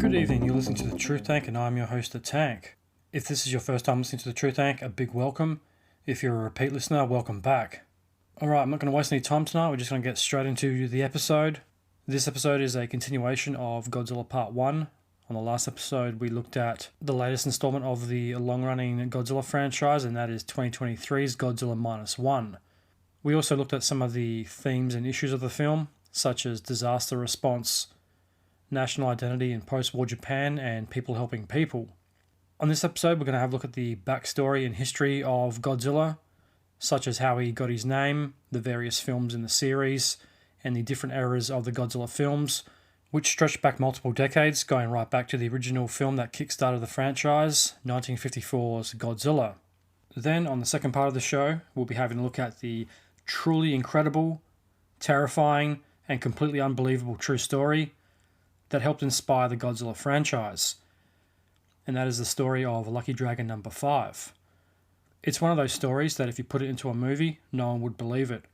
Good evening, you're listening to The Truth Tank and I'm your host, The Tank. If this is your first time listening to The Truth Tank, a big welcome. If you're a repeat listener, welcome back. Alright, I'm not going to waste any time tonight, we're just going to get straight into the episode. This episode is a continuation of Godzilla Part 1. On the last episode, we looked at the latest installment of the long-running Godzilla franchise, and that is 2023's Godzilla Minus One. We also looked at some of the themes and issues of the film, such as disaster response, national identity in post-war Japan, and people helping people. On this episode, we're going to have a look at the backstory and history of Godzilla, such as how he got his name, the various films in the series, and the different eras of the Godzilla films, which stretch back multiple decades, going right back to the original film that kickstarted the franchise, 1954's Godzilla. Then, on the second part of the show, we'll be having a look at the truly incredible, terrifying, and completely unbelievable true story that helped inspire the Godzilla franchise. And that is the story of Lucky Dragon number 5. It's one of those stories that if you put it into a movie, no one would believe it,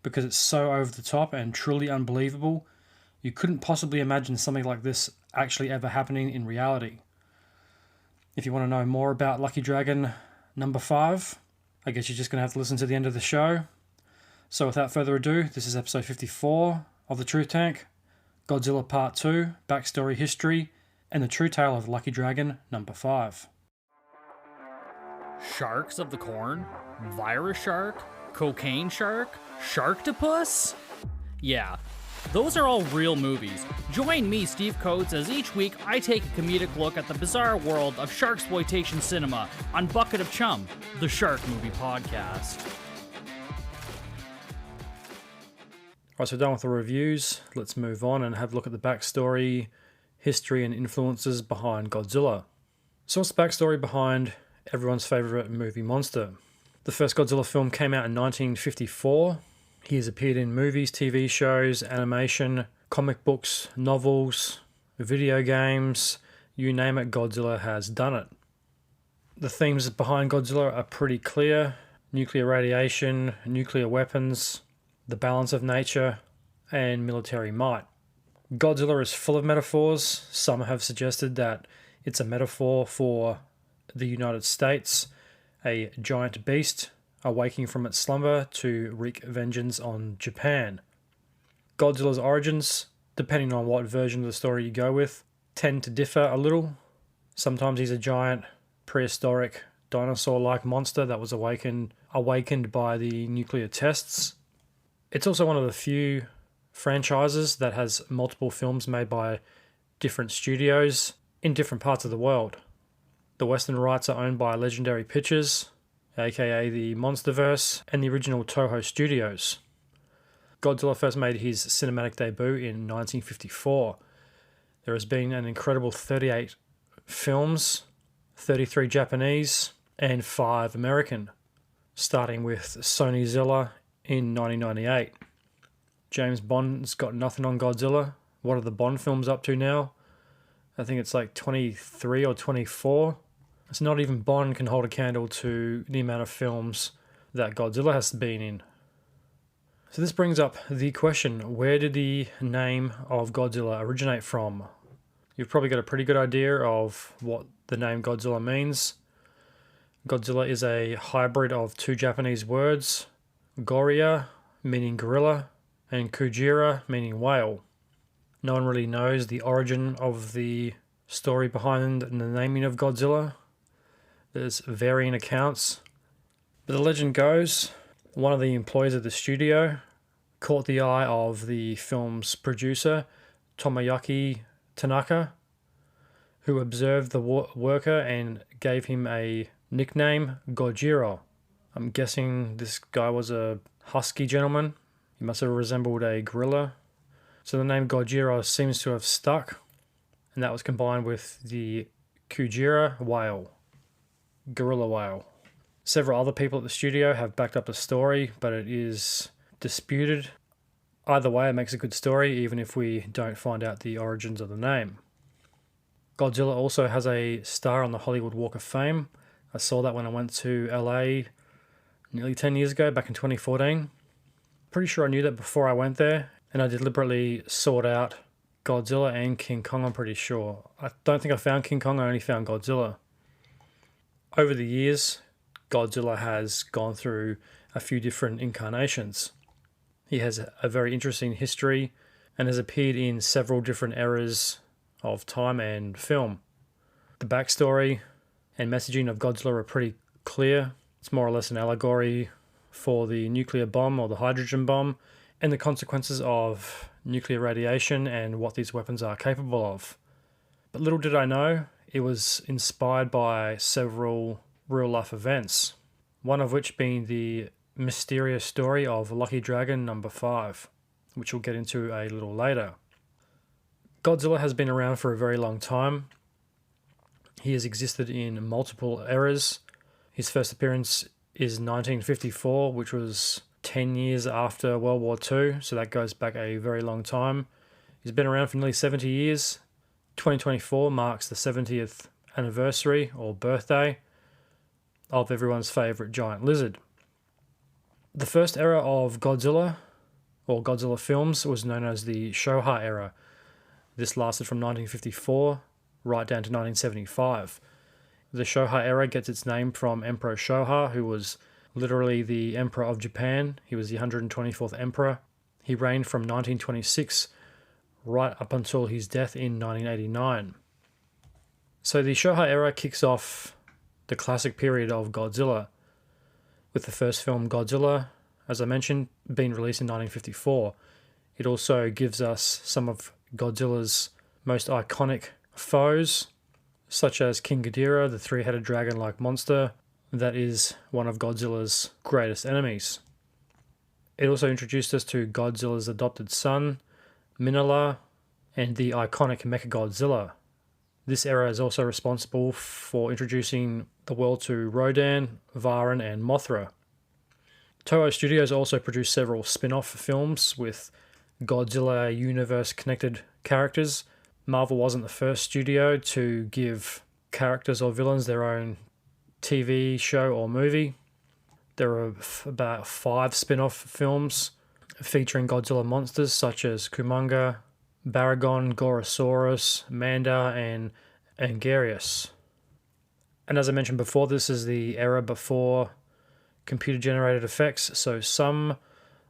because it's so over the top and truly unbelievable, you couldn't possibly imagine something like this actually ever happening in reality. If you want to know more about Lucky Dragon number 5, I guess you're just going to have to listen to the end of the show. So without further ado, this is episode 54 of The Truth Tank, Godzilla Part 2, Backstory History, and the true tale of Lucky Dragon number 5. Sharks of the Corn? Virus shark? Cocaine shark? Sharktopus? Yeah, those are all real movies. Join me, Steve Coates, as each week I take a comedic look at the bizarre world of sharksploitation cinema on Bucket of Chum, the Shark Movie Podcast. Alright, so done with the reviews. Let's move on and have a look at the backstory, history, and influences behind Godzilla. So what's the backstory behind everyone's favourite movie monster? The first Godzilla film came out in 1954. He has appeared in movies, TV shows, animation, comic books, novels, video games, you name it, Godzilla has done it. The themes behind Godzilla are pretty clear: nuclear radiation, nuclear weapons, the balance of nature, and military might. Godzilla is full of metaphors. Some have suggested that it's a metaphor for the United States, a giant beast awaking from its slumber to wreak vengeance on Japan. Godzilla's origins, depending on what version of the story you go with, tend to differ a little. Sometimes he's a giant, prehistoric, dinosaur-like monster that was awakened by the nuclear tests. It's also one of the few franchises that has multiple films made by different studios in different parts of the world. The Western rights are owned by Legendary Pictures, aka the Monsterverse, and the original Toho Studios. Godzilla first made his cinematic debut in 1954. There has been an incredible 38 films, 33 Japanese, and 5 American, starting with Sonyzilla in 1998. James Bond's got nothing on Godzilla. What are the Bond films up to now? I think it's like 23 or 24. It's not even Bond can hold a candle to the amount of films that Godzilla has been in. So this brings up the question, where did the name of Godzilla originate from? You've probably got a pretty good idea of what the name Godzilla means. Godzilla is a hybrid of two Japanese words, Goria, meaning gorilla, and Kujira, meaning whale. No one really knows the origin of the story behind the naming of Godzilla. There's varying accounts. But the legend goes, one of the employees of the studio caught the eye of the film's producer, Tomoyuki Tanaka, who observed the worker and gave him a nickname, Gojira. I'm guessing this guy was a husky gentleman. He must have resembled a gorilla. So the name Gojira seems to have stuck, and that was combined with the Kujira whale, gorilla whale. Several other people at the studio have backed up the story, but it is disputed. Either way, it makes a good story, even if we don't find out the origins of the name. Godzilla also has a star on the Hollywood Walk of Fame. I saw that when I went to LA nearly 10 years ago, back in 2014. Pretty sure I knew that before I went there, and I deliberately sought out Godzilla and King Kong, I'm pretty sure. I don't think I found King Kong, I only found Godzilla. Over the years, Godzilla has gone through a few different incarnations. He has a very interesting history and has appeared in several different eras of time and film. The backstory and messaging of Godzilla are pretty clear. It's more or less an allegory for the nuclear bomb or the hydrogen bomb and the consequences of nuclear radiation and what these weapons are capable of. But little did I know, it was inspired by several real-life events, one of which being the mysterious story of Lucky Dragon number 5, which we'll get into a little later. Godzilla has been around for a very long time. He has existed in multiple eras. His first appearance is 1954, which was 10 years after World War II, so that goes back a very long time. He's been around for nearly 70 years. 2024 marks the 70th anniversary or birthday of everyone's favourite giant lizard. The first era of Godzilla, or Godzilla films, was known as the Showa era. This lasted from 1954 right down to 1975. The Showa era gets its name from Emperor Showa, who was literally the Emperor of Japan. He was the 124th Emperor. He reigned from 1926 right up until his death in 1989. So the Showa era kicks off the classic period of Godzilla, with the first film Godzilla, as I mentioned, being released in 1954. It also gives us some of Godzilla's most iconic foes, such as King Ghidorah, the three-headed dragon-like monster that is one of Godzilla's greatest enemies. It also introduced us to Godzilla's adopted son, Minilla, and the iconic Mechagodzilla. This era is also responsible for introducing the world to Rodan, Varan, and Mothra. Toho Studios also produced several spin-off films with Godzilla universe-connected characters. Marvel wasn't the first studio to give characters or villains their own TV show or movie. There are about 5 spin-off films featuring Godzilla monsters such as Kumonga, Baragon, Gorosaurus, Manda, and Angarius. And as I mentioned before, this is the era before computer-generated effects, so some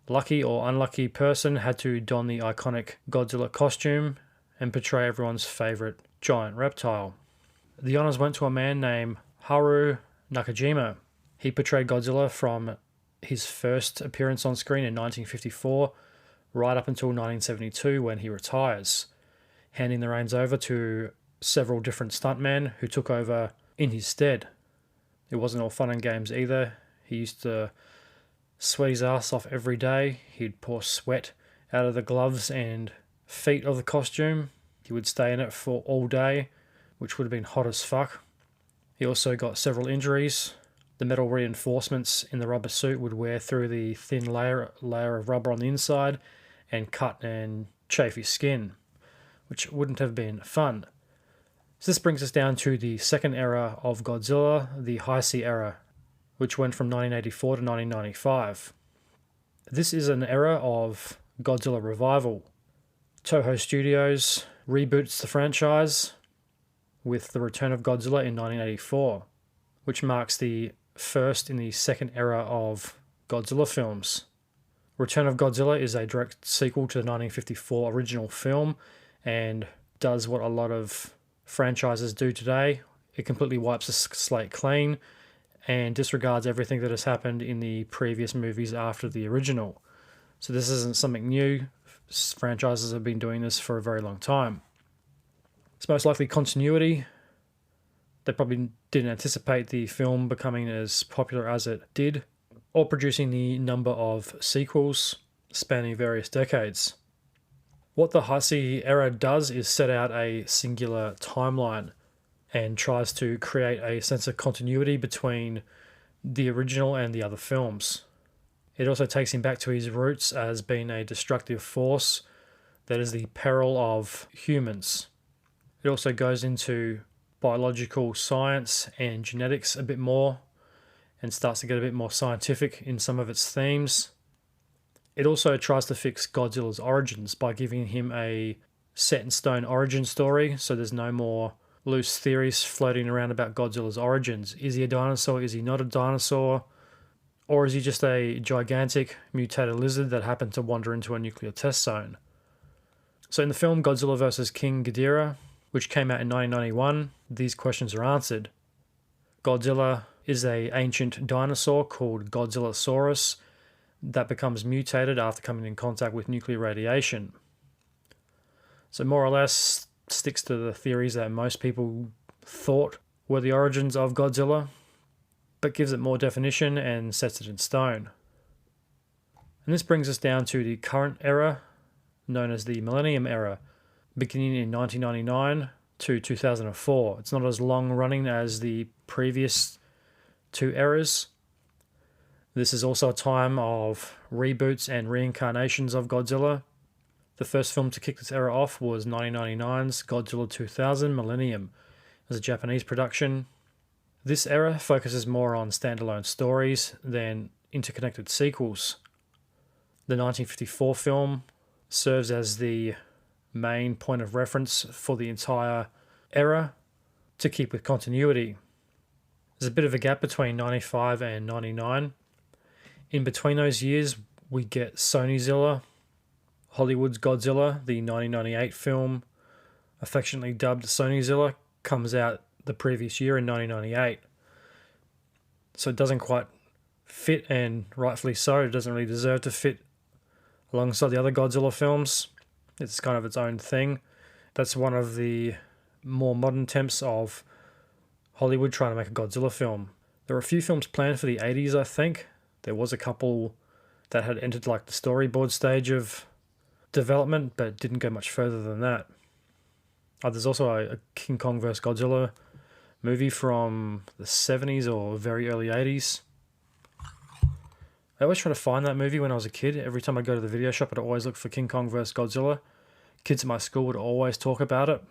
lucky or unlucky person had to don the iconic Godzilla costume and portray everyone's favourite giant reptile. The honours went to a man named Haru Nakajima. He portrayed Godzilla from his first appearance on screen in 1954 right up until 1972 when he retires, handing the reins over to several different stuntmen who took over in his stead. It wasn't all fun and games either. He used to sweat his ass off every day. He'd pour sweat out of the gloves and feet of the costume. He would stay in it for all day, which would have been hot as fuck. He also got several injuries. The metal reinforcements in the rubber suit would wear through the thin layer of rubber on the inside and cut and chafe his skin, which wouldn't have been fun. So this brings us down to the second era of Godzilla, the Heisei era, which went from 1984 to 1995. This is an era of Godzilla revival. Toho Studios reboots the franchise with the return of Godzilla in 1984, which marks the first in the second era of Godzilla films. Return of Godzilla is a direct sequel to the 1954 original film and does what a lot of franchises do today. It completely wipes the slate clean and disregards everything that has happened in the previous movies after the original. So this isn't something new. Franchises have been doing this for a very long time. It's most likely continuity. They probably didn't anticipate the film becoming as popular as it did, or producing the number of sequels spanning various decades. What the Heisei era does is set out a singular timeline and tries to create a sense of continuity between the original and the other films. It also takes him back to his roots as being a destructive force that is the peril of humans. It also goes into biological science and genetics a bit more and starts to get a bit more scientific in some of its themes. It also tries to fix Godzilla's origins by giving him a set in stone origin story, so there's no more loose theories floating around about Godzilla's origins. Is he a dinosaur? Is he not a dinosaur? Or is he just a gigantic mutated lizard that happened to wander into a nuclear test zone? So in the film Godzilla vs. King Ghidorah, which came out in 1991, these questions are answered. Godzilla is an ancient dinosaur called Godzillasaurus that becomes mutated after coming in contact with nuclear radiation. So more or less sticks to the theories that most people thought were the origins of Godzilla, but gives it more definition and sets it in stone. And this brings us down to the current era, known as the Millennium Era, beginning in 1999 to 2004. It's not as long running as the previous two eras. This is also a time of reboots and reincarnations of Godzilla. The first film to kick this era off was 1999's Godzilla 2000 Millennium. It was a Japanese production. This era focuses more on standalone stories than interconnected sequels. The 1954 film serves as the main point of reference for the entire era to keep with continuity. There's a bit of a gap between 95 and 99. In between those years, we get Sonyzilla, Hollywood's Godzilla, the 1998 film, affectionately dubbed Sonyzilla, comes out the previous year in 1998. So it doesn't quite fit, and rightfully so. It doesn't really deserve to fit alongside the other Godzilla films. It's kind of its own thing. That's one of the more modern attempts of Hollywood trying to make a Godzilla film. There were a few films planned for the 80s, I think. There was a couple that had entered like the storyboard stage of development, but didn't go much further than that. There's also a King Kong vs. Godzilla movie from the 70s or very early 80s. I always try to find that movie when I was a kid. Every time I go to the video shop, I'd always look for King Kong vs. Godzilla. Kids at my school would always talk about it,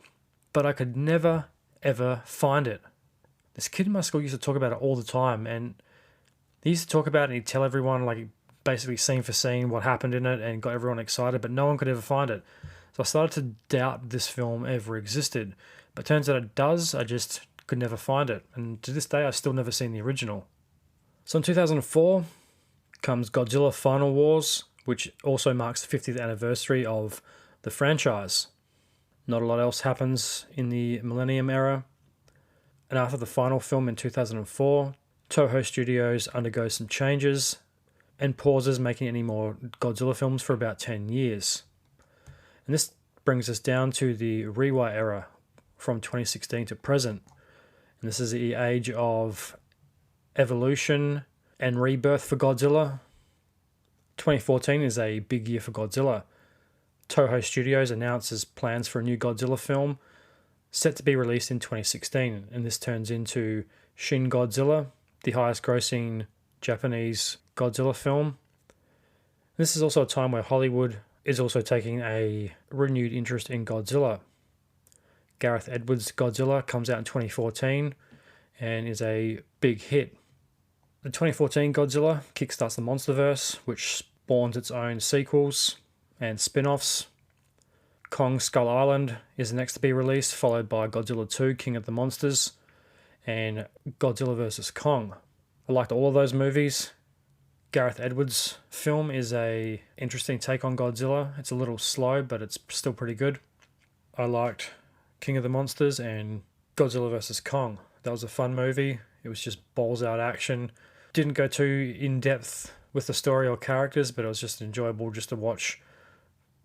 but I could never, ever find it. This kid in my school used to talk about it all the time, and he used to talk about it and he'd tell everyone, like, basically scene for scene what happened in it and got everyone excited, but no one could ever find it. So I started to doubt this film ever existed. But turns out it does, I just could never find it. And to this day, I've still never seen the original. So in 2004 comes Godzilla Final Wars, which also marks the 50th anniversary of the franchise. Not a lot else happens in the Millennium Era. And after the final film in 2004, Toho Studios undergoes some changes and pauses making any more Godzilla films for about 10 years. And this brings us down to the Reiwa era from 2016 to present. And this is the age of evolution and rebirth for Godzilla. 2014 is a big year for Godzilla. Toho Studios announces plans for a new Godzilla film set to be released in 2016, and this turns into Shin Godzilla, the highest grossing Japanese Godzilla film. This is also a time where Hollywood is also taking a renewed interest in Godzilla. Gareth Edwards' Godzilla comes out in 2014 and is a big hit. The 2014 Godzilla kickstarts the MonsterVerse, which spawns its own sequels and spin-offs. Kong Skull Island is next to be released, followed by Godzilla 2 King of the Monsters and Godzilla vs. Kong. I liked all of those movies. Gareth Edwards' film is a interesting take on Godzilla. It's a little slow, but it's still pretty good. I liked King of the Monsters and Godzilla vs. Kong. That was a fun movie. It was just balls out action. Didn't go too in depth with the story or characters, but it was just enjoyable just to watch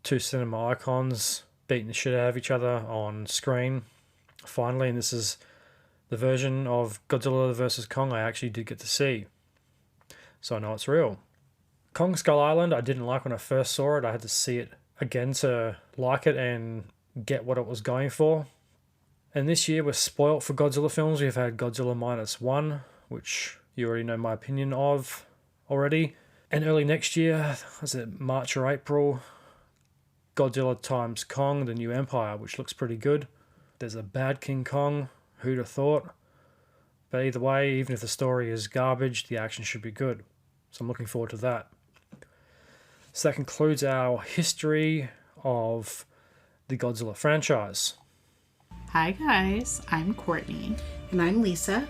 two cinema icons beating the shit out of each other on screen. Finally, and this is the version of Godzilla vs. Kong I actually did get to see. So I know it's real. Kong Skull Island, I didn't like when I first saw it. I had to see it again to like it and get what it was going for. And this year we're spoilt for Godzilla films. We've had Godzilla -1, which you already know my opinion of already. And early next year, was it March or April, Godzilla x Kong, The New Empire, which looks pretty good. There's a bad King Kong, who'd have thought? But either way, even if the story is garbage, the action should be good. So I'm looking forward to that. So that concludes our history of the Godzilla franchise. Hi guys, I'm Courtney. And I'm Lisa.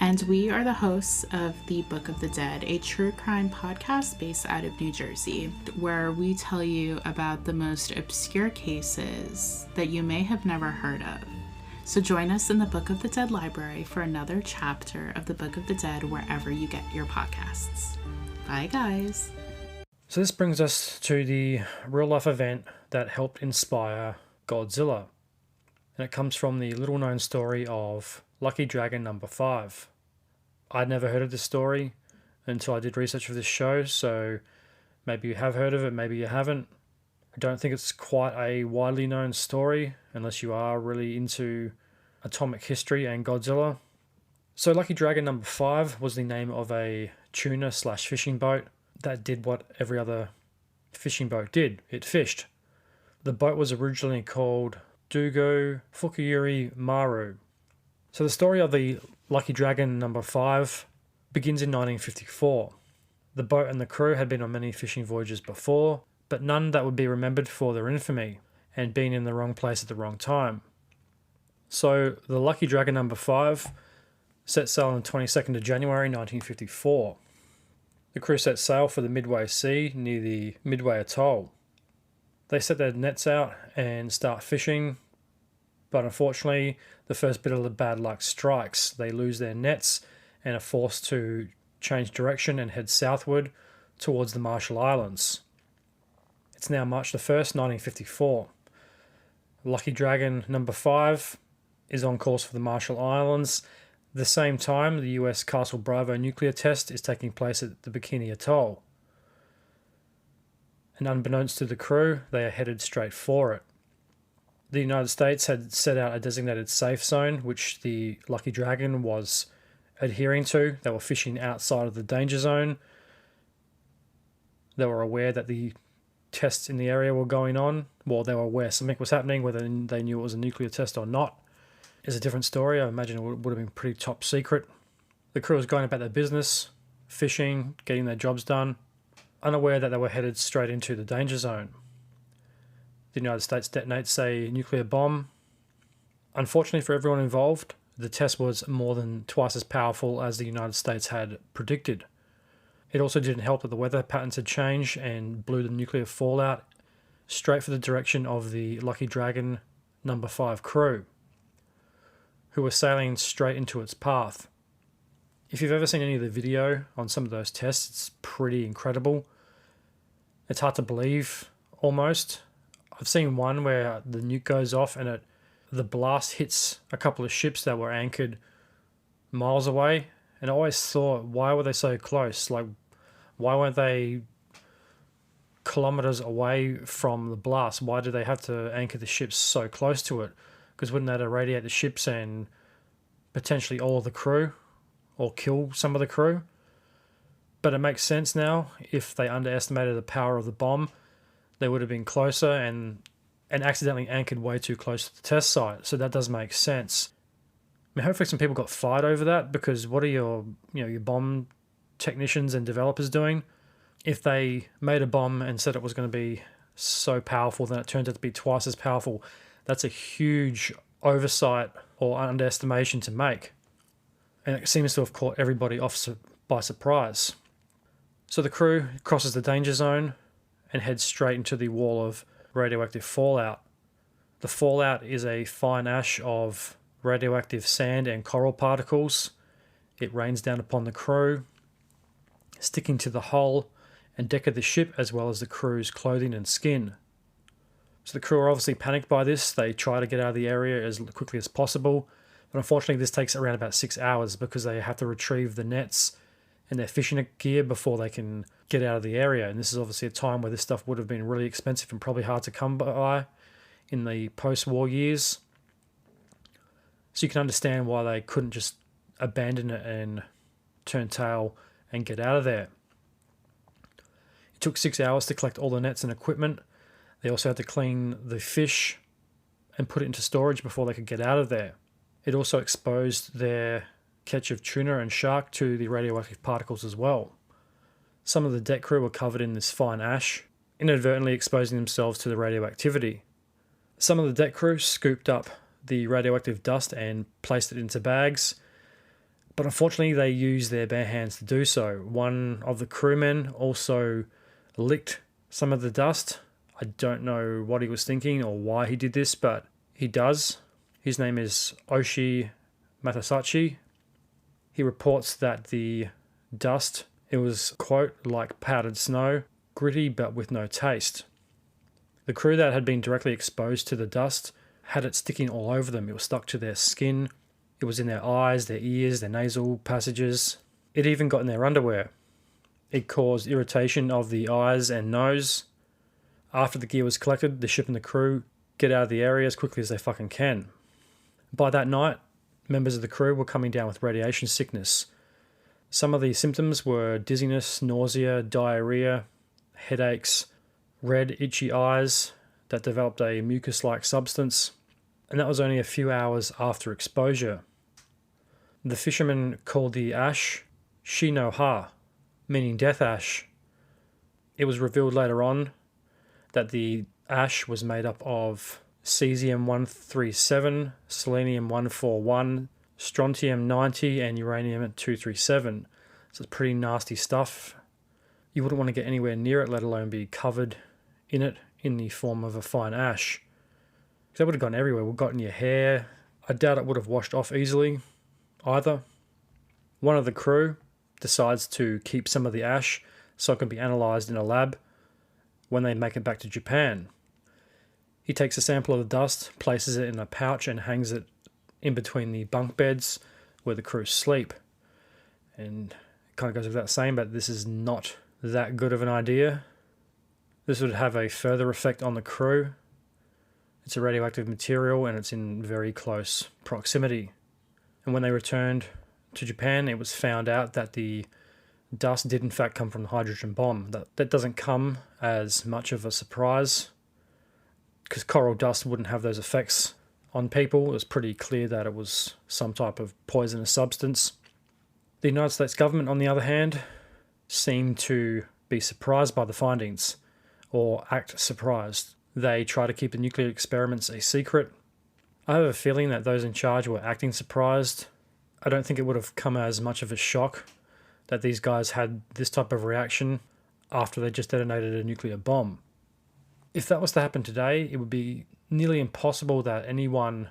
And we are the hosts of The Book of the Dead, a true crime podcast based out of New Jersey, where we tell you about the most obscure cases that you may have never heard of. So join us in the Book of the Dead library for another chapter of The Book of the Dead wherever you get your podcasts. Bye guys. So this brings us to the real-life event that helped inspire Godzilla. And it comes from the little-known story of Lucky Dragon number 5. I'd never heard of this story until I did research for this show, so maybe you have heard of it, maybe you haven't. I don't think it's quite a widely known story, unless you are really into atomic history and Godzilla. So Lucky Dragon number 5 was the name of a tuna/fishing boat that did what every other fishing boat did. It fished. The boat was originally called Dugo Fukuyuri Maru. So the story of the Lucky Dragon number 5 begins in 1954. The boat and the crew had been on many fishing voyages before, but none that would be remembered for their infamy and being in the wrong place at the wrong time. So the Lucky Dragon number 5 set sail on the 22nd of January 1954. The crew set sail for the Midway Sea near the Midway Atoll. They set their nets out and start fishing, but unfortunately the first bit of the bad luck strikes. They lose their nets and are forced to change direction and head southward towards the Marshall Islands. It's now March the 1st, 1954. Lucky Dragon number 5 is on course for the Marshall Islands. At the same time, the US Castle Bravo nuclear test is taking place at the Bikini Atoll. And unbeknownst to the crew, they are headed straight for it. The United States had set out a designated safe zone, which the Lucky Dragon was adhering to. They were fishing outside of the danger zone. They were aware that the tests in the area were going on. Well, they were aware something was happening. Whether they knew it was a nuclear test or not is a different story. I imagine it would have been pretty top secret. The crew was going about their business, fishing, getting their jobs done, unaware that they were headed straight into the danger zone. The United States detonates a nuclear bomb. Unfortunately for everyone involved, the test was more than twice as powerful as the United States had predicted. It also didn't help that the weather patterns had changed and blew the nuclear fallout straight for the direction of the Lucky Dragon number 5 crew, who were sailing straight into its path. If you've ever seen any of the video on some of those tests, it's pretty incredible. It's hard to believe, almost. I've seen one where the nuke goes off and the blast hits a couple of ships that were anchored miles away. And I always thought, why were they so close? Like, why weren't they kilometers away from the blast? Why did they have to anchor the ships so close to it? Because wouldn't that irradiate the ships and potentially all of the crew? Or kill some of the crew? But it makes sense now. If they underestimated the power of the bomb, they would have been closer and accidentally anchored way too close to the test site. So that does make sense. I mean, hopefully some people got fired over that, because what are your bomb technicians and developers doing? If they made a bomb and said it was going to be so powerful, then it turned out to be twice as powerful. That's a huge oversight or underestimation to make. And it seems to have caught everybody off by surprise. So the crew crosses the danger zone and heads straight into the wall of radioactive fallout. The fallout is a fine ash of radioactive sand and coral particles. It rains down upon the crew, sticking to the hull and deck of the ship, as well as the crew's clothing and skin. So the crew are obviously panicked by this. They try to get out of the area as quickly as possible. But unfortunately, this takes around about 6 hours, because they have to retrieve the nets and their fishing gear before they can get out of the area. And this is obviously a time where this stuff would have been really expensive and probably hard to come by in the post-war years. So you can understand why they couldn't just abandon it and turn tail and get out of there. It took 6 hours to collect all the nets and equipment. They also had to clean the fish and put it into storage before they could get out of there. It also exposed their catch of tuna and shark to the radioactive particles as well. Some of the deck crew were covered in this fine ash, inadvertently exposing themselves to the radioactivity. Some of the deck crew scooped up the radioactive dust and placed it into bags, but unfortunately they used their bare hands to do so. One of the crewmen also licked some of the dust. I don't know what he was thinking or why he did this, but he does. His name is Oshi Matasachi. He reports that the dust, it was, quote, like powdered snow, gritty but with no taste. The crew that had been directly exposed to the dust had it sticking all over them. It was stuck to their skin. It was in their eyes, their ears, their nasal passages. It even got in their underwear. It caused irritation of the eyes and nose. After the gear was collected, the ship and the crew get out of the area as quickly as they fucking can. By that night, members of the crew were coming down with radiation sickness. Some of the symptoms were dizziness, nausea, diarrhea, headaches, red, itchy eyes that developed a mucus-like substance, and that was only a few hours after exposure. The fishermen called the ash Shino-ha, meaning death ash. It was revealed later on that the ash was made up of cesium-137, selenium-141, strontium-90, and uranium-237. So it's pretty nasty stuff. You wouldn't want to get anywhere near it, let alone be covered in it in the form of a fine ash. Because that would have gone everywhere. It would have got in your hair. I doubt it would have washed off easily either. One of the crew decides to keep some of the ash so it can be analysed in a lab when they make it back to Japan. He takes a sample of the dust, places it in a pouch and hangs it in between the bunk beds where the crew sleep. And it kind of goes without saying, but this is not that good of an idea. This would have a further effect on the crew. It's a radioactive material and it's in very close proximity. And when they returned to Japan, it was found out that the dust did in fact come from the hydrogen bomb. That doesn't come as much of a surprise because coral dust wouldn't have those effects on people. It was pretty clear that it was some type of poisonous substance. The United States government, on the other hand, seemed to be surprised by the findings, or act surprised. They try to keep the nuclear experiments a secret. I have a feeling that those in charge were acting surprised. I don't think it would have come as much of a shock that these guys had this type of reaction after they just detonated a nuclear bomb. If that was to happen today, it would be nearly impossible that anyone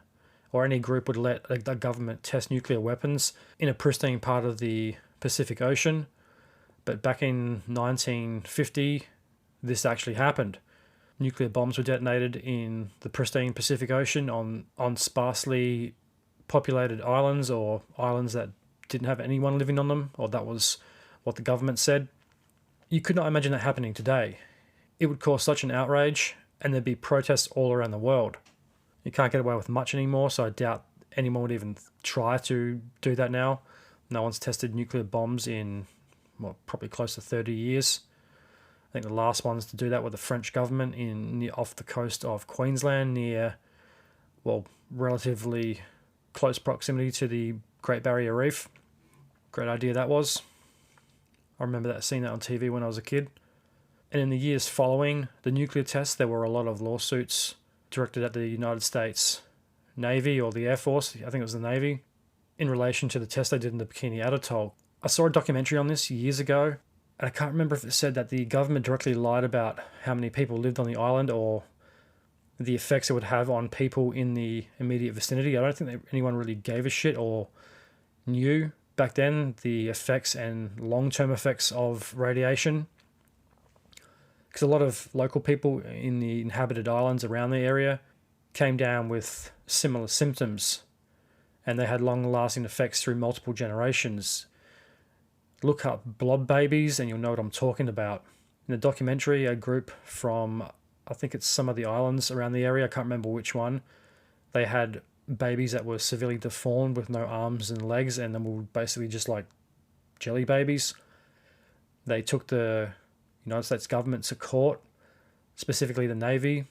or any group would let a government test nuclear weapons in a pristine part of the Pacific Ocean. But back in 1950, this actually happened. Nuclear bombs were detonated in the pristine Pacific Ocean on sparsely populated islands, or islands that didn't have anyone living on them, or that was what the government said. You could not imagine that happening today. It would cause such an outrage, and there'd be protests all around the world. You can't get away with much anymore, so I doubt anyone would even try to do that now. No one's tested nuclear bombs in, probably close to 30 years. I think the last ones to do that were the French government off the coast of Queensland near, relatively close proximity to the Great Barrier Reef. Great idea that was. I remember seeing that on TV when I was a kid. And in the years following the nuclear tests, there were a lot of lawsuits directed at the United States Navy or the Air Force, I think it was the Navy, in relation to the test they did in the Bikini Atoll. I saw a documentary on this years ago, and I can't remember if it said that the government directly lied about how many people lived on the island or the effects it would have on people in the immediate vicinity. I don't think anyone really gave a shit or knew back then the effects and long-term effects of radiation. Because a lot of local people in the inhabited islands around the area came down with similar symptoms, and they had long-lasting effects through multiple generations. Look up blob babies and you'll know what I'm talking about. In the documentary, a group from, I think it's some of the islands around the area, I can't remember which one, they had babies that were severely deformed with no arms and legs, and then were basically just like jelly babies. They took the United States government to court, specifically the Navy,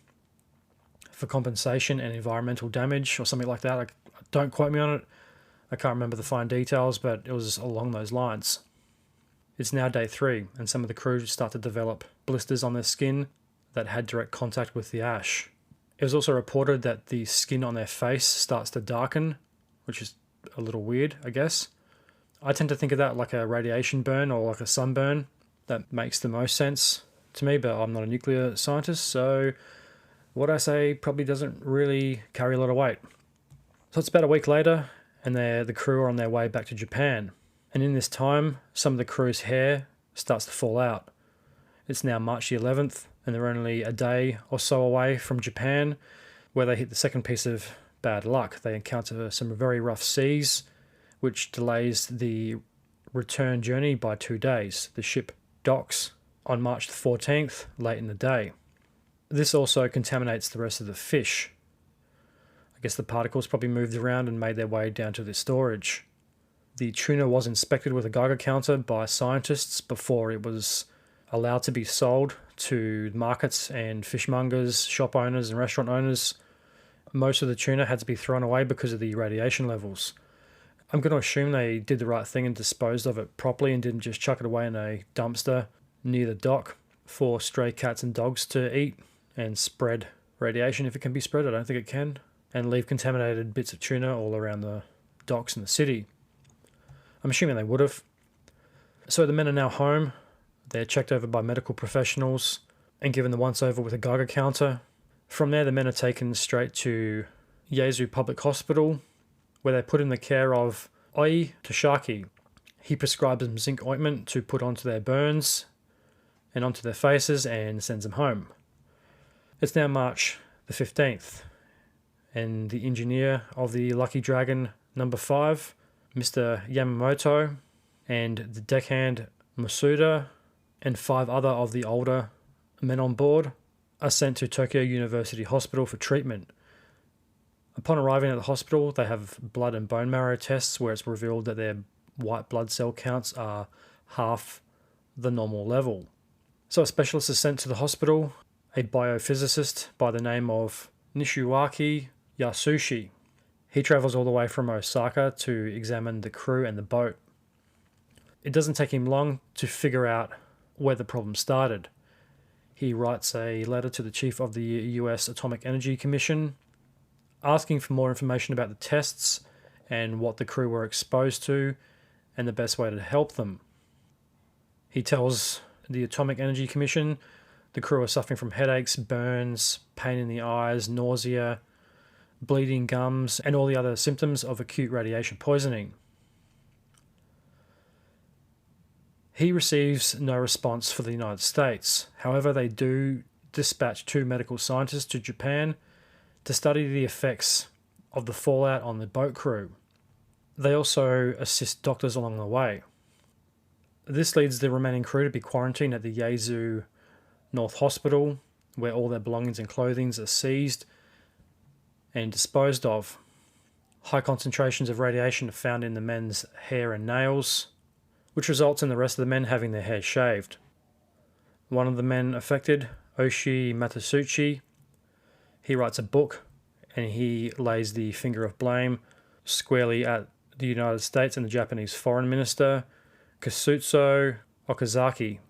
for compensation and environmental damage or something like that. Don't quote me on it. I can't remember the fine details, but it was along those lines. It's now day 3, and some of the crew start to develop blisters on their skin that had direct contact with the ash. It was also reported that the skin on their face starts to darken, which is a little weird, I guess. I tend to think of that like a radiation burn or like a sunburn. That makes the most sense to me, but I'm not a nuclear scientist, so what I say probably doesn't really carry a lot of weight. So it's about a week later, and the crew are on their way back to Japan. And in this time, some of the crew's hair starts to fall out. It's now March the 11th, and they're only a day or so away from Japan, where they hit the second piece of bad luck. They encounter some very rough seas, which delays the return journey by 2 days. The ship docks on March the 14th, late in the day. This also contaminates the rest of the fish. I guess the particles probably moved around and made their way down to the storage. The tuna was inspected with a Geiger counter by scientists before it was allowed to be sold to markets and fishmongers, shop owners and restaurant owners. Most of the tuna had to be thrown away because of the radiation levels. I'm going to assume they did the right thing and disposed of it properly and didn't just chuck it away in a dumpster near the dock for stray cats and dogs to eat and spread radiation if it can be spread. I don't think it can. And leave contaminated bits of tuna all around the docks in the city. I'm assuming they would have. So the men are now home. They're checked over by medical professionals and given the once-over with a Geiger counter. From there, the men are taken straight to Yaesu Public Hospital, where they're put in the care of Oi Toshaki. He prescribes them zinc ointment to put onto their burns and onto their faces and sends them home. It's now March the 15th, and the engineer of the Lucky Dragon number 5, Mr. Yamamoto, and the deckhand Masuda, and 5 other of the older men on board are sent to Tokyo University Hospital for treatment. Upon arriving at the hospital, they have blood and bone marrow tests where it's revealed that their white blood cell counts are half the normal level. So a specialist is sent to the hospital, a biophysicist by the name of Nishiwaki Yasushi. He travels all the way from Osaka to examine the crew and the boat. It doesn't take him long to figure out where the problem started. He writes a letter to the chief of the US Atomic Energy Commission asking for more information about the tests and what the crew were exposed to and the best way to help them. He tells the Atomic Energy Commission the crew are suffering from headaches, burns, pain in the eyes, nausea, bleeding gums, and all the other symptoms of acute radiation poisoning. He receives no response for the United States. However, they do dispatch 2 medical scientists to Japan to study the effects of the fallout on the boat crew. They also assist doctors along the way. This leads the remaining crew to be quarantined at the Yaesu North Hospital, where all their belongings and clothing are seized and disposed of. High concentrations of radiation are found in the men's hair and nails, which results in the rest of the men having their hair shaved. One of the men affected, Oshi Matasuchi, he writes a book and he lays the finger of blame squarely at the United States and the Japanese Foreign Minister, Katsutsu Okazaki.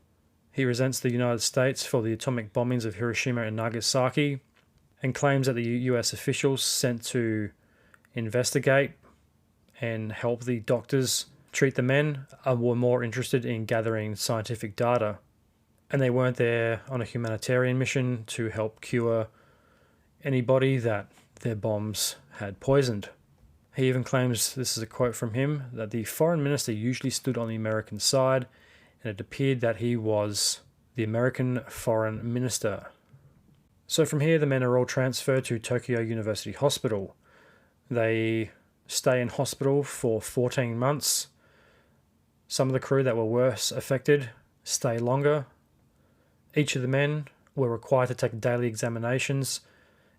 He resents the United States for the atomic bombings of Hiroshima and Nagasaki and claims that the US officials sent to investigate and help the doctors treat the men were more interested in gathering scientific data, and they weren't there on a humanitarian mission to help cure anybody that their bombs had poisoned. He even claims, this is a quote from him, that the foreign minister usually stood on the American side, and it appeared that he was the American foreign minister. So from here, the men are all transferred to Tokyo University Hospital. They stay in hospital for 14 months. Some of the crew that were worse affected stay longer. Each of the men were required to take daily examinations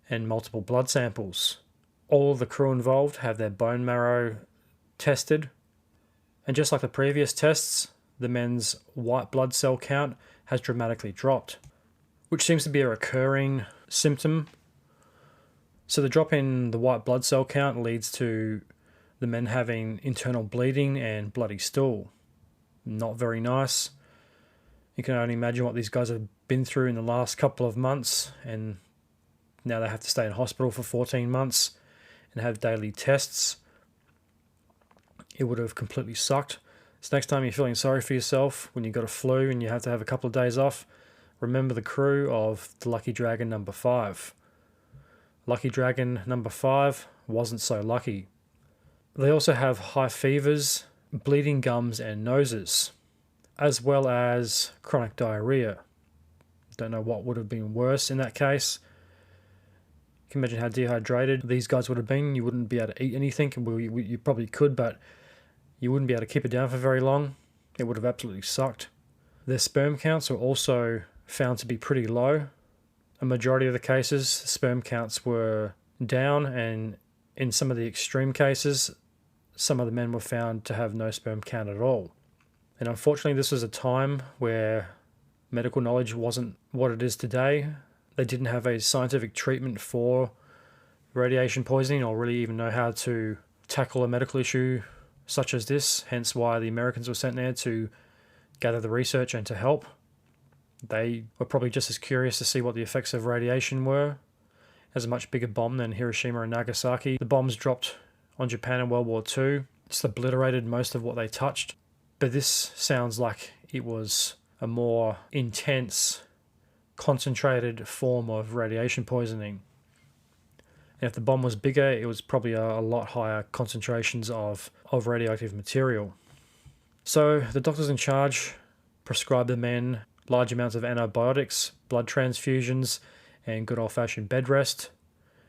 and multiple blood samples. All of the crew involved have their bone marrow tested. And just like the previous tests, the men's white blood cell count has dramatically dropped, which seems to be a recurring symptom. So the drop in the white blood cell count leads to the men having internal bleeding and bloody stool. Not very nice. You can only imagine what these guys have been through in the last couple of months, and Now they have to stay in hospital for 14 months and have daily tests. It would have completely sucked. So next time you're feeling sorry for yourself when you've got a flu and you have to have a couple of days off, remember the crew of the Lucky Dragon number 5. Lucky Dragon number 5 wasn't so lucky. They also have high fevers, bleeding gums and noses, as well as chronic diarrhea. Don't know what would have been worse in that case. You can imagine how dehydrated these guys would have been. You wouldn't be able to eat anything. Well, you probably could, but you wouldn't be able to keep it down for very long. It would have absolutely sucked. Their sperm counts were also found to be pretty low. A majority of the cases, sperm counts were down, and in some of the extreme cases, some of the men were found to have no sperm count at all. And unfortunately, this was a time where medical knowledge wasn't what it is today. They didn't have a scientific treatment for radiation poisoning or really even know how to tackle a medical issue such as this, hence why the Americans were sent there to gather the research and to help. They were probably just as curious to see what the effects of radiation were. As a much bigger bomb than Hiroshima and Nagasaki, the bombs dropped on Japan in World War II. Just obliterated most of what they touched. But this sounds like it was a more intense, concentrated form of radiation poisoning. And if the bomb was bigger, it was probably a lot higher concentrations of radioactive material. So the doctors in charge prescribed the men large amounts of antibiotics, blood transfusions, and good old-fashioned bed rest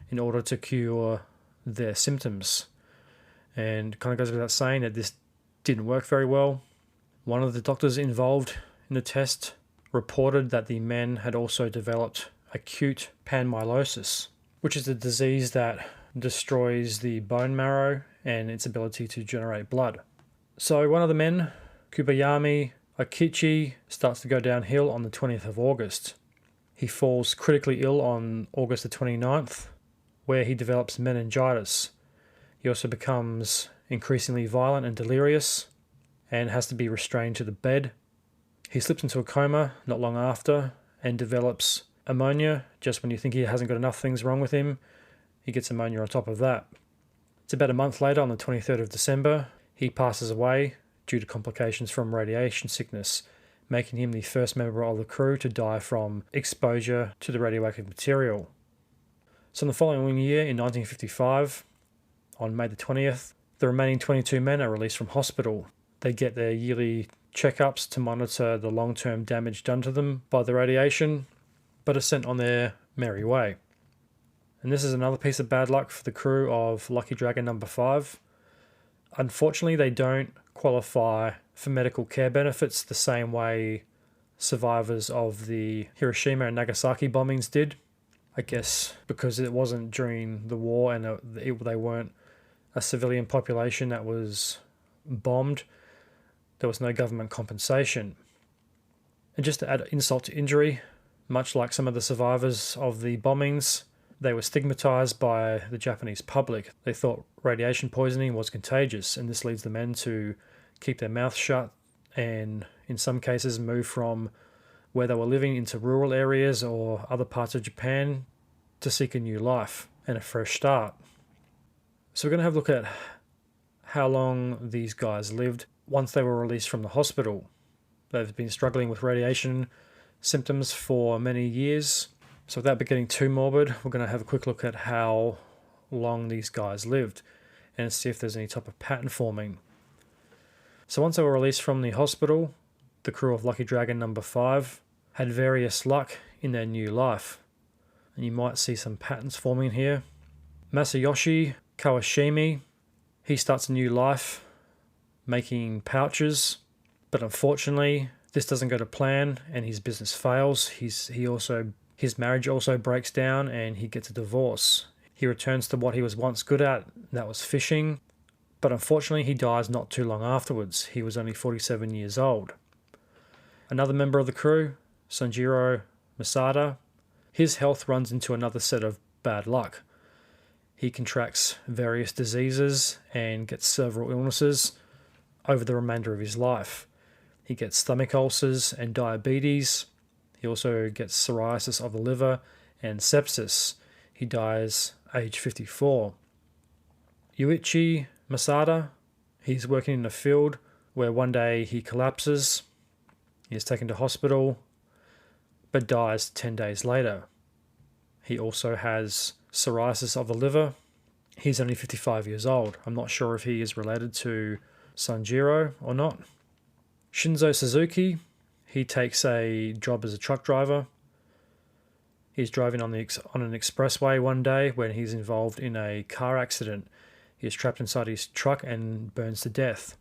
in order to cure their symptoms. And it kind of goes without saying that this didn't work very well. One of the doctors involved in the test reported that the men had also developed acute panmyelosis, which is a disease that destroys the bone marrow and its ability to generate blood. So one of the men, Kubayami Akichi, starts to go downhill on the 20th of August. He falls critically ill on August the 29th, where he develops meningitis. He also becomes increasingly violent and delirious and has to be restrained to the bed. He slips into a coma not long after and develops ammonia. Just when you think he hasn't got enough things wrong with him, he gets ammonia on top of that. It's about a month later, on the 23rd of December, he passes away due to complications from radiation sickness, making him the first member of the crew to die from exposure to the radioactive material. So in the following year, in 1955, on May the 20th, the remaining 22 men are released from hospital. They get their yearly checkups to monitor the long-term damage done to them by the radiation, but are sent on their merry way. And this is another piece of bad luck for the crew of Lucky Dragon number 5. Unfortunately, they don't qualify for medical care benefits the same way survivors of the Hiroshima and Nagasaki bombings did. I guess because it wasn't during the war and they weren't a civilian population that was bombed, there was no government compensation. And just to add insult to injury, much like some of the survivors of the bombings, they were stigmatized by the Japanese public. They thought radiation poisoning was contagious, and this leads the men to keep their mouths shut and, in some cases, move from where they were living into rural areas or other parts of Japan to seek a new life and a fresh start. So we're going to have a look at how long these guys lived once they were released from the hospital. They've been struggling with radiation symptoms for many years. So without getting too morbid, we're going to have a quick look at how long these guys lived and see if there's any type of pattern forming. So once they were released from the hospital, the crew of Lucky Dragon number 5 had various luck in their new life. And you might see some patterns forming here. Masayoshi Kawashimi, he starts a new life making pouches, but unfortunately this doesn't go to plan and his business fails. His marriage also breaks down and he gets a divorce. He returns to what he was once good at, and that was fishing, but unfortunately he dies not too long afterwards. He was only 47 years old. Another member of the crew, Sanjiro Masada, his health runs into another set of bad luck. He contracts various diseases and gets several illnesses over the remainder of his life. He gets stomach ulcers and diabetes. He also gets psoriasis of the liver and sepsis. He dies age 54. Yuichi Masada, he's working in a field where one day he collapses. He is taken to hospital, but dies 10 days later. He also has psoriasis of the liver. He's only 55 years old. I'm not sure if he is related to Sanjiro or not. Shinzo Suzuki, he takes a job as a truck driver. He's driving on an expressway one day when he's involved in a car accident. He is trapped inside his truck and burns to death.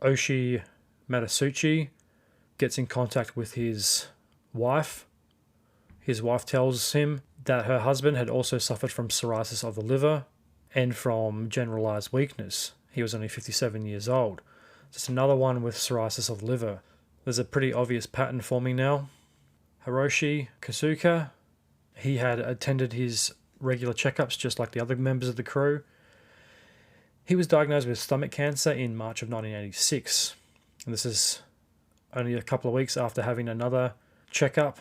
Oshi Matasuchi gets in contact with his wife. His wife tells him that her husband had also suffered from psoriasis of the liver and from generalized weakness. He was only 57 years old. Just another one with psoriasis of the liver. There's a pretty obvious pattern forming now. Hiroshi Kasuka, he had attended his regular checkups just like the other members of the crew. He was diagnosed with stomach cancer in March of 1986. And this is only a couple of weeks after having another checkup.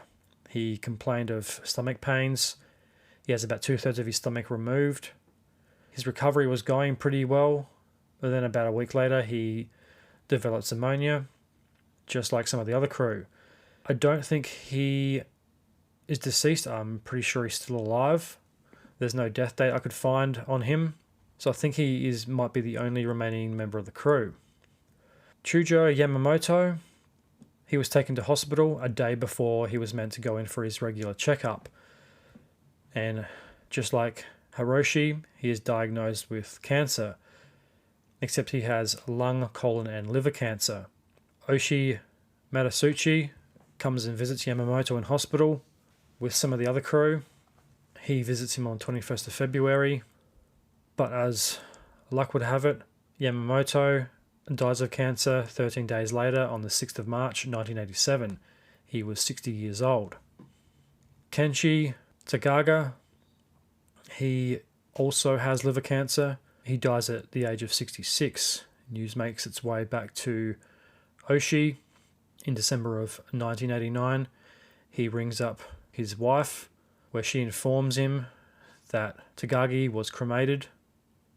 He complained of stomach pains. He has about 2/3 of his stomach removed. His recovery was going pretty well, but then about a week later he developed pneumonia, just like some of the other crew. I don't think he is deceased. I'm pretty sure he's still alive. There's no death date I could find on him, so I think he might be the only remaining member of the crew. Chujo Yamamoto, he was taken to hospital a day before he was meant to go in for his regular checkup. And just like Hiroshi, he is diagnosed with cancer, except he has lung, colon, and liver cancer. Oshi Matasuchi comes and visits Yamamoto in hospital with some of the other crew. He visits him on 21st of February, but as luck would have it, Yamamoto dies of cancer 13 days later on the 6th of March 1987. He was 60 years old. Kenshi Tagaga, he also has liver cancer. He dies at the age of 66. News makes its way back to Oshi in December of 1989. He rings up his wife, where she informs him that Tagagi was cremated,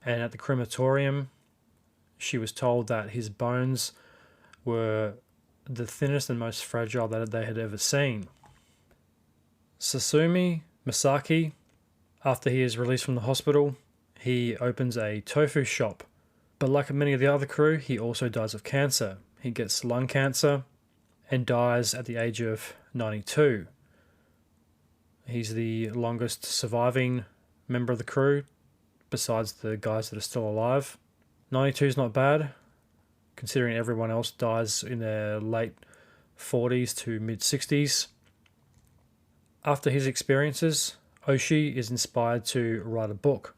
and at the crematorium she was told that his bones were the thinnest and most fragile that they had ever seen. Sasumi Masaki, after he is released from the hospital, he opens a tofu shop, but like many of the other crew, he also dies of cancer. He gets lung cancer and dies at the age of 92. He's the longest surviving member of the crew, besides the guys that are still alive. 92 is not bad, considering everyone else dies in their late 40s to mid-60s. After his experiences, Oshi is inspired to write a book.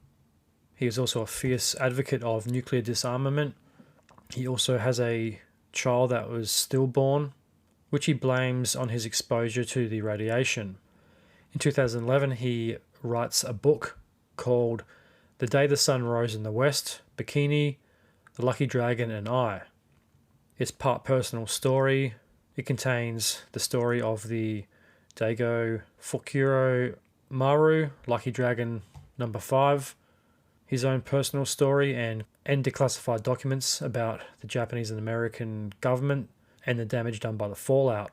He is also a fierce advocate of nuclear disarmament. He also has a child that was stillborn, which he blames on his exposure to the radiation. In 2011, he writes a book called The Day the Sun Rose in the West, Bikini, The Lucky Dragon and I. It's part personal story. It contains the story of the Daigo Fukuro Maru, Lucky Dragon number 5, his own personal story and declassified documents about the Japanese and American government and the damage done by the fallout.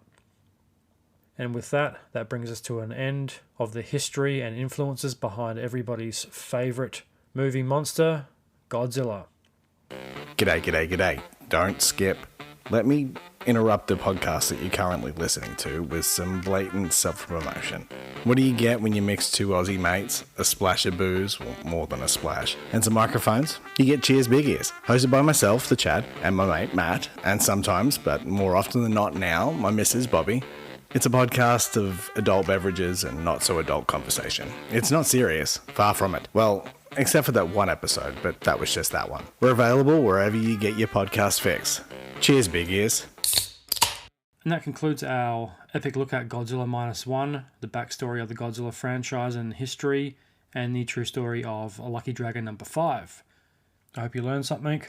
And with that brings us to an end of the history and influences behind everybody's favourite movie monster, Godzilla. G'day. Don't skip. Let me interrupt the podcast that you're currently listening to with some blatant self-promotion. What do you get when you mix two Aussie mates, a splash of booze, well, more than a splash, and some microphones? You get Cheers Big Ears, hosted by myself, the Chad, and my mate, Matt, and sometimes, but more often than not now, my missus, Bobby. It's a podcast of adult beverages and not-so-adult conversation. It's not serious, far from it. Well, except for that one episode, but that was just that one. We're available wherever you get your podcast fix. Cheers, Big Ears. And that concludes our epic look at Godzilla -1, the backstory of the Godzilla franchise and history, and the true story of Lucky Dragon number 5. I hope you learned something.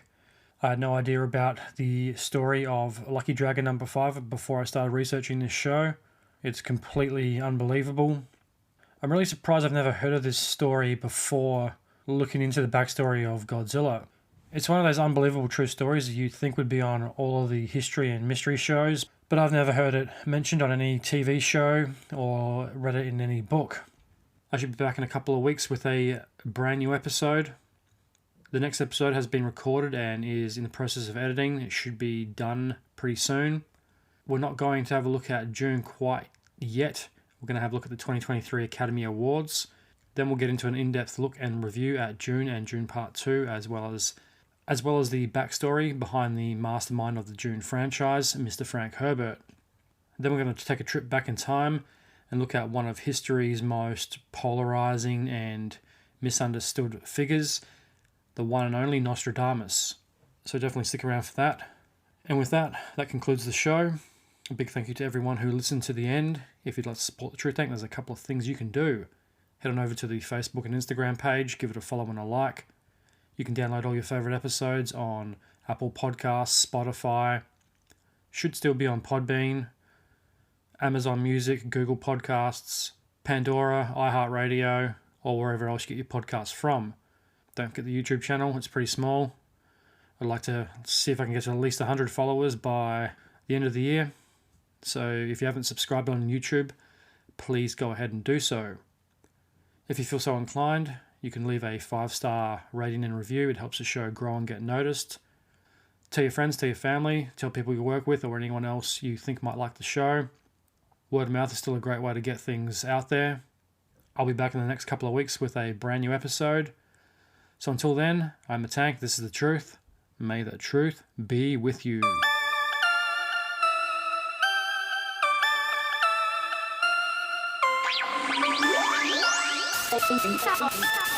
I had no idea about the story of Lucky Dragon number 5 before I started researching this show. It's completely unbelievable. I'm really surprised I've never heard of this story before looking into the backstory of Godzilla. It's one of those unbelievable true stories that you'd think would be on all of the history and mystery shows, but I've never heard it mentioned on any TV show or read it in any book. I should be back in a couple of weeks with a brand new episode. The next episode has been recorded and is in the process of editing. It should be done pretty soon. We're not going to have a look at June quite yet. We're going to have a look at the 2023 Academy Awards. Then we'll get into an in-depth look and review at June and June Part 2, as well as the backstory behind the mastermind of the June franchise, Mr. Frank Herbert. Then we're going to take a trip back in time and look at one of history's most polarizing and misunderstood figures, the one and only Nostradamus. So definitely stick around for that. And with that, that concludes the show. A big thank you to everyone who listened to the end. If you'd like to support the Truth Tank, there's a couple of things you can do. Head on over to the Facebook and Instagram page, give it a follow and a like. You can download all your favorite episodes on Apple Podcasts, Spotify, should still be on Podbean, Amazon Music, Google Podcasts, Pandora, iHeartRadio, or wherever else you get your podcasts from. Don't forget the YouTube channel, it's pretty small. I'd like to see if I can get to at least 100 followers by the end of the year. So if you haven't subscribed on YouTube, please go ahead and do so. If you feel so inclined, you can leave a 5-star rating and review. It helps the show grow and get noticed. Tell your friends, tell your family, tell people you work with or anyone else you think might like the show. Word of mouth is still a great way to get things out there. I'll be back in the next couple of weeks with a brand new episode. So until then, I'm the Tank, this is the Truth. May the truth be with you. Stop.